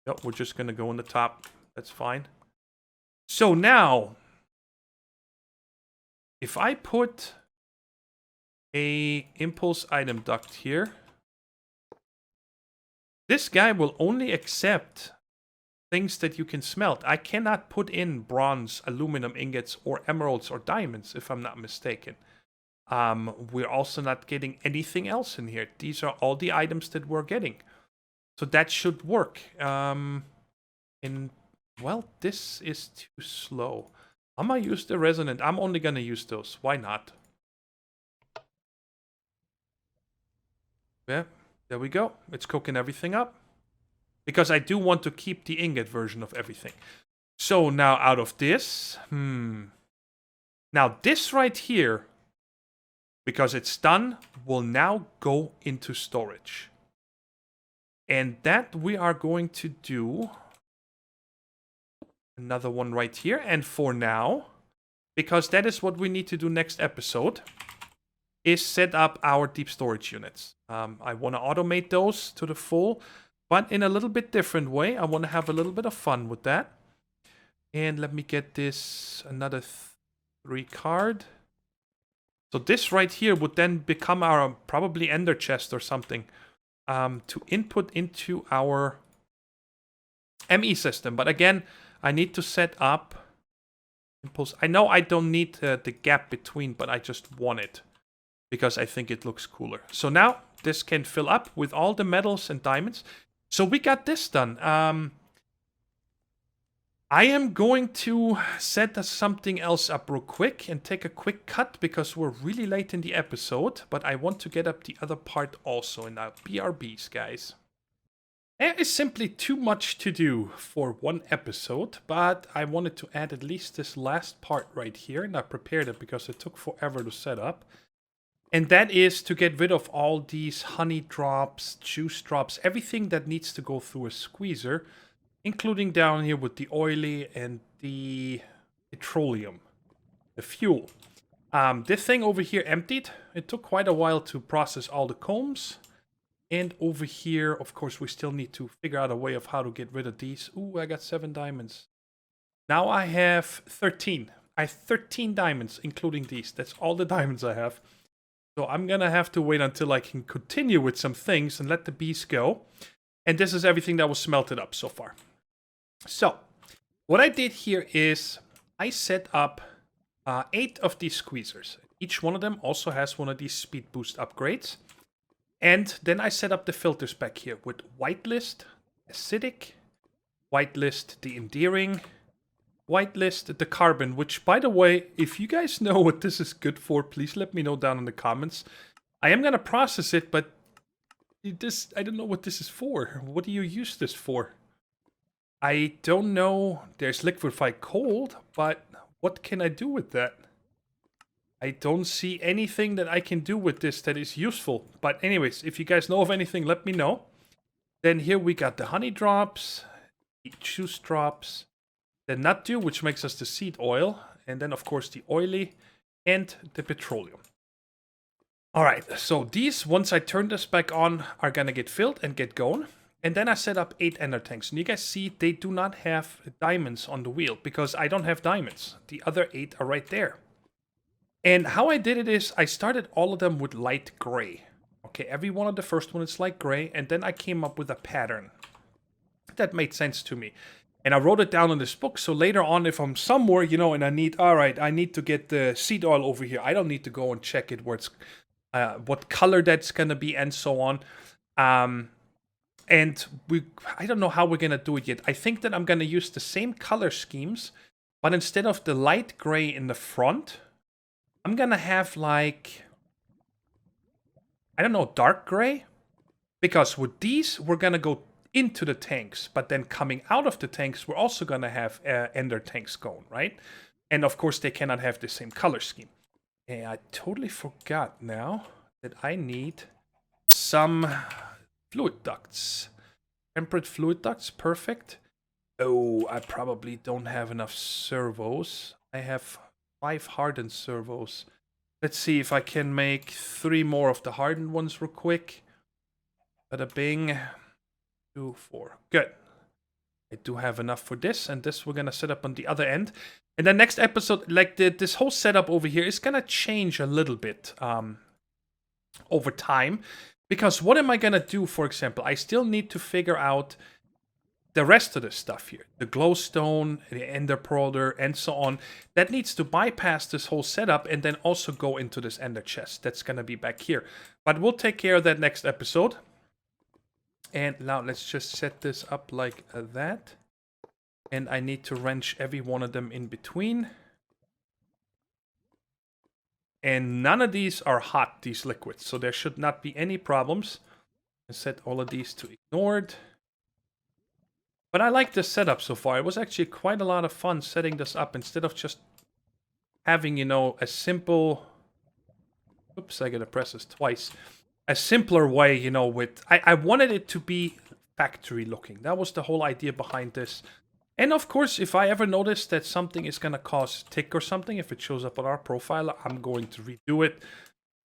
yep, we're just gonna go on the top. That's fine. So now, if I put a impulse item duct here, this guy will only accept things that you can smelt. I cannot put in bronze, aluminum ingots, or emeralds or diamonds, if I'm not mistaken. We're also not getting anything else in here. These are all the items that we're getting. So that should work. Well, this is too slow. I'm gonna use the resonant. I'm only gonna use those. Why not? Yeah, there we go. It's cooking everything up. Because I do want to keep the ingot version of everything. So now out of this, now this right here, because it's done, will now go into storage. And that we are going to do another one right here. And for now, because that is what we need to do next episode, is set up our deep storage units. I want to automate those to the full, but in a little bit different way. I want to have a little bit of fun with that. And let me get this, another 3 card. So this right here would then become our probably ender chest or something to input into our ME system. But again, I need to set up impulse. I know I don't need the gap between, but I just want it because I think it looks cooler. So now this can fill up with all the metals and diamonds. So we got this done. I am going to set something else up real quick and take a quick cut because we're really late in the episode, but I want to get up the other part also in our BRBs, guys. There is simply too much to do for one episode, but I wanted to add at least this last part right here, and I prepared it because it took forever to set up. And that is to get rid of all these honey drops, juice drops, everything that needs to go through a squeezer, including down here with the oily and the petroleum, the fuel. This thing over here emptied. It took quite a while to process all the combs. And over here, of course, we still need to figure out a way of how to get rid of these. Ooh, I got 7 diamonds. Now I have 13. I have 13 diamonds, including these. That's all the diamonds I have. So I'm gonna have to wait until I can continue with some things and let the bees go. And this is everything that was smelted up so far. So, what I did here is I set up 8 of these squeezers. Each one of them also has one of these speed boost upgrades. And then I set up the filters back here with whitelist, acidic, whitelist, the endearing, whitelist the carbon, which, by the way, if you guys know what this is good for, please let me know down in the comments. I am going to process it, but I don't know what this is for. What do you use this for? I don't know. There's liquefied coal, but what can I do with that? I don't see anything that I can do with this that is useful. But anyways, if you guys know of anything, let me know. Then here we got the honey drops, the juice drops, the nut dew, which makes us the seed oil, and then of course the oily and the petroleum. All right, so these, once I turn this back on, are gonna get filled and get going. And then I set up 8 ender tanks. And you guys see they do not have diamonds on the wheel because I don't have diamonds. The other 8 are right there. And how I did it is I started all of them with light gray. Okay, every one of the first one is light gray, and then I came up with a pattern. That made sense to me. And I wrote it down in this book, so later on, if I'm somewhere, you know, and I need to get the seed oil over here. I don't need to go and check it where it's, what color that's gonna be, and so on. And I don't know how we're gonna do it yet. I think that I'm gonna use the same color schemes, but instead of the light gray in the front, I'm gonna have like, I don't know, dark gray? Because with these, we're gonna go into the tanks, but then coming out of the tanks, we're also gonna have ender tanks going, right? And of course, they cannot have the same color scheme. And I totally forgot now that I need some fluid ducts. Temperate fluid ducts, perfect. Oh, I probably don't have enough servos. I have 5 hardened servos. Let's see if I can make 3 more of the hardened ones real quick. Bada bing. 2, 4. Good. I do have enough for this, and this we're gonna set up on the other end. And the next episode, like this whole setup over here is gonna change a little bit over time. Because what am I gonna do, for example? I still need to figure out the rest of the stuff here. The glowstone, the ender pearl, and so on. That needs to bypass this whole setup and then also go into this ender chest. That's gonna be back here. But we'll take care of that next episode. And now let's just set this up like that. And I need to wrench every one of them in between. And none of these are hot, these liquids, so there should not be any problems. I set all of these to ignored. But I like this setup so far. It was actually quite a lot of fun setting this up instead of just having, you know, a simple... Oops, I gotta press this twice. A simpler way, you know, with... I wanted it to be factory looking. That was the whole idea behind this. And of course, if I ever notice that something is going to cause tick or something, if it shows up on our profile, I'm going to redo it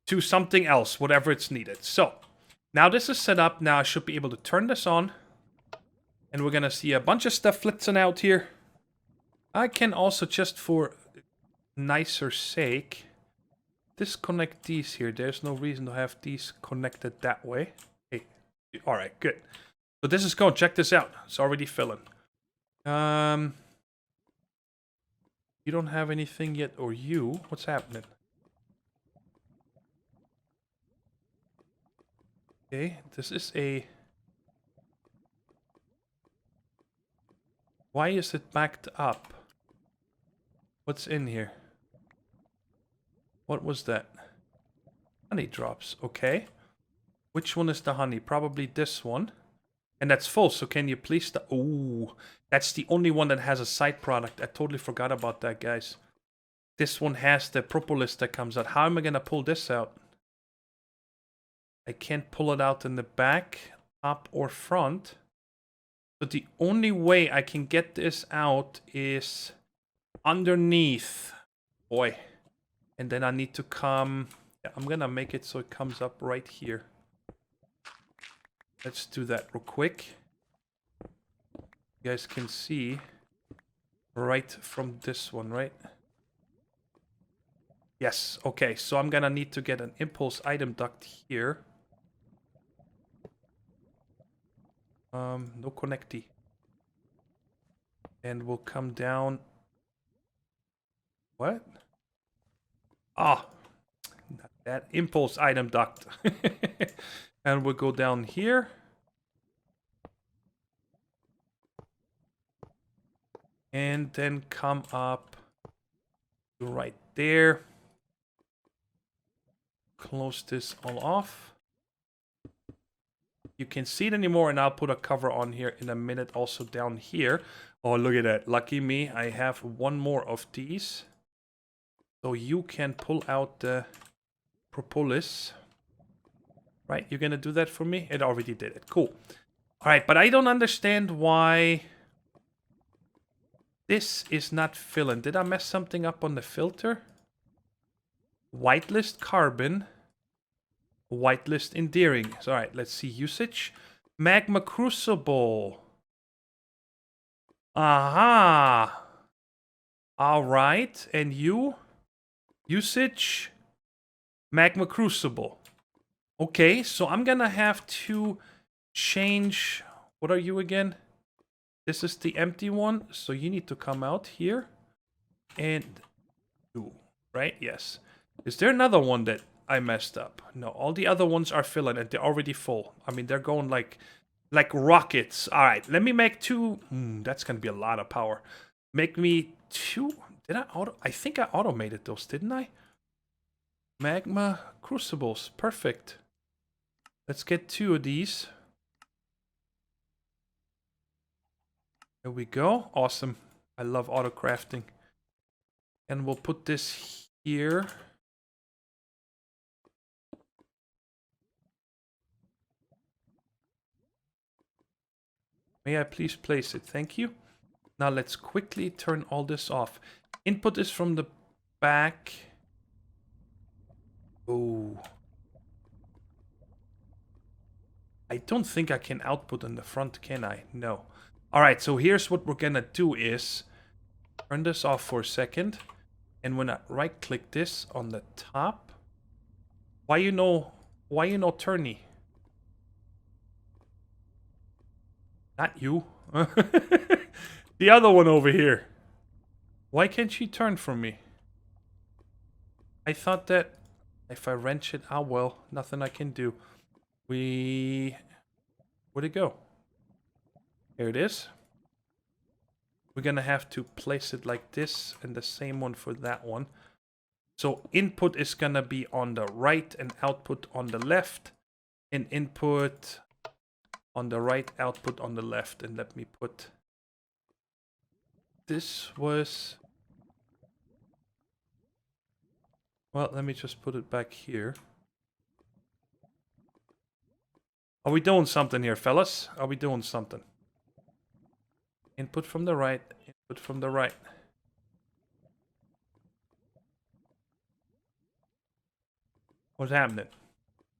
to something else, whatever it's needed. So, now this is set up. Now I should be able to turn this on. And we're going to see a bunch of stuff flitzing out here. I can also, just for nicer sake, disconnect these here. There's no reason to have these connected that way. Hey, alright, good. So this is going. Check this out. It's already filling. You don't have anything yet, or you? What's happening? Okay, this is a... Why is it backed up? What's in here? What was that? Honey drops, okay. Which one is the honey? Probably this one. And that's full, so can you please... Ooh, that's the only one that has a side product. I totally forgot about that, guys. This one has the propolis that comes out. How am I going to pull this out? I can't pull it out in the back, top, or front. So the only way I can get this out is underneath. Boy. And then I need to come... Yeah, I'm going to make it so it comes up right here. Let's do that real quick. You guys can see right from this one, right? Yes, okay. So I'm gonna need to get an impulse item duct here. No connecty. And we'll come down. What? Ah, not that impulse item duct. And we'll go down here. And then come up to right there. Close this all off. You can't see it anymore, and I'll put a cover on here in a minute also down here. Oh, look at that. Lucky me, I have one more of these. So you can pull out the propolis. Right, you're gonna do that for me? It already did it. Cool. Alright, but I don't understand why this is not filling. Did I mess something up on the filter? Whitelist carbon. Whitelist endearing. So, alright, let's see usage. Magma crucible. Aha. Alright, and you? Usage. Magma crucible. Okay, so I'm gonna have to change. What are you again? This is the empty one, so you need to come out here and do, right? Yes. Is there another one that I messed up? No, all the other ones are filling and they're already full. I mean, they're going like rockets. All right, let me make two. That's gonna be a lot of power. Make me two. Did I auto? I think I automated those, didn't I? Magma crucibles, perfect. Let's get 2 of these. There we go. Awesome. I love auto crafting. And we'll put this here. May I please place it? Thank you. Now let's quickly turn all this off. Input is from the back. Oh. I don't think I can output on the front, can I? No. Alright, so here's what we're gonna do is turn this off for a second. And when I right click this on the top, why you no turny? Not you. The other one over here. Why can't she turn from me? I thought that if I wrench it, oh well, nothing I can do. Where'd it go? Here it is. We're gonna have to place it like this and the same one for that one. So input is gonna be on the right and output on the left. And input on the right, output on the left. And let me put... This was... Well, let me just put it back here. Are we doing something here, fellas? Are we doing something? Input from the right, input from the right. What's happening?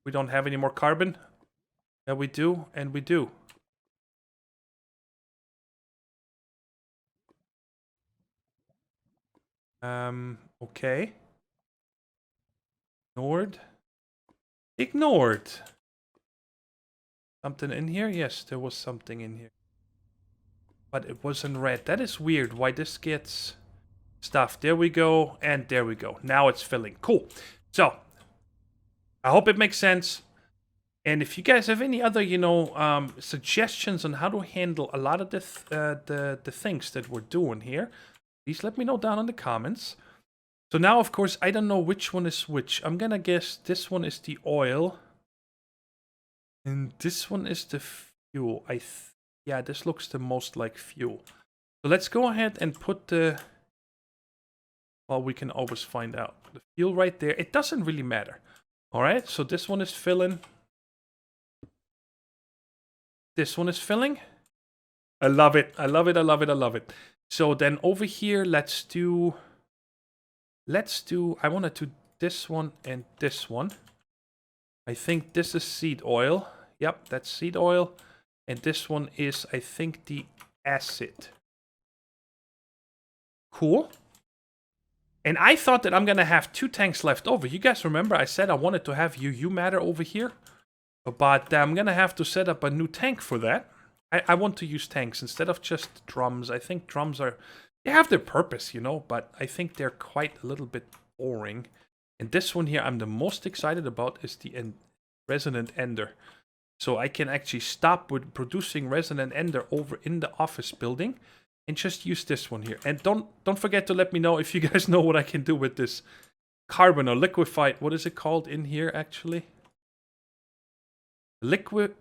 We don't have any more carbon? Yeah, we do, and we do. Okay. Ignored. Ignored. Something in here? Yes, there was something in here. But it wasn't red. That is weird why this gets stuff. There we go, and there we go. Now it's filling. Cool. So, I hope it makes sense. And if you guys have any other, suggestions on how to handle a lot of the things that we're doing here, please let me know down in the comments. So now, of course, I don't know which one is which. I'm gonna guess this one is the oil. And this one is the fuel. Yeah, this looks the most like fuel. So let's go ahead and put the... Well, we can always find out. The fuel right there. It doesn't really matter. Alright, so this one is filling. This one is filling. I love it. I love it. I love it. I love it. So then over here, let's do... I want to do this one and this one. I think this is seed oil. Yep, that's seed oil. And this one is, I think, the acid. Cool. And I thought that I'm going to have 2 tanks left over. You guys remember I said I wanted to have UU matter over here? But I'm going to have to set up a new tank for that. I want to use tanks instead of just drums. I think drums are... They have their purpose, but I think they're quite a little bit boring. And this one here I'm the most excited about is the resonant ender. So I can actually stop with producing resonant ender over in the office building. and just use this one here. And don't forget to let me know if you guys know what I can do with this carbon or liquefied. What is it called in here actually? Liquefied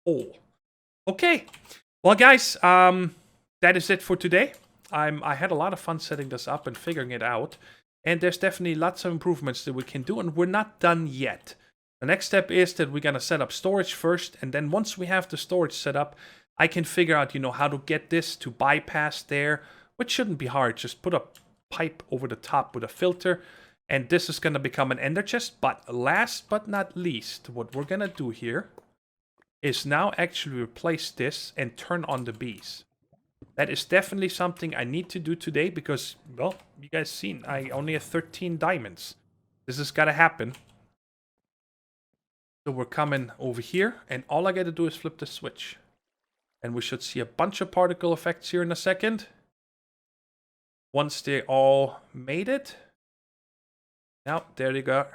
coal. Okay. Well, guys, that is it for today. I had a lot of fun setting this up and figuring it out. And there's definitely lots of improvements that we can do, and we're not done yet. The next step is that we're going to set up storage first, and then once we have the storage set up, I can figure out, how to get this to bypass there, which shouldn't be hard. Just put a pipe over the top with a filter, and this is going to become an ender chest. But last but not least, what we're going to do here is now actually replace this and turn on the bees. That is definitely something I need to do today because, well, you guys seen, I only have 13 diamonds. This has got to happen. So we're coming over here, and all I got to do is flip the switch. And we should see a bunch of particle effects here in a second. Once they all made it. Now, there they go.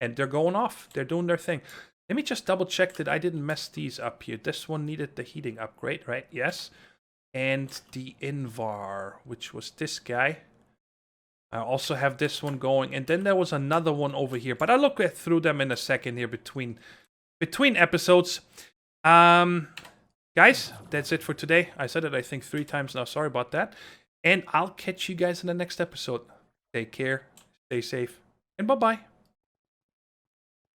And they're going off. They're doing their thing. Let me just double check that I didn't mess these up here. This one needed the heating upgrade, right? Yes. And the Invar, which was this guy. I also have this one going. And then there was another one over here. But I'll look through them in a second here between episodes. Guys, that's it for today. I said it, I think, 3 times now. Sorry about that. And I'll catch you guys in the next episode. Take care. Stay safe. And bye-bye.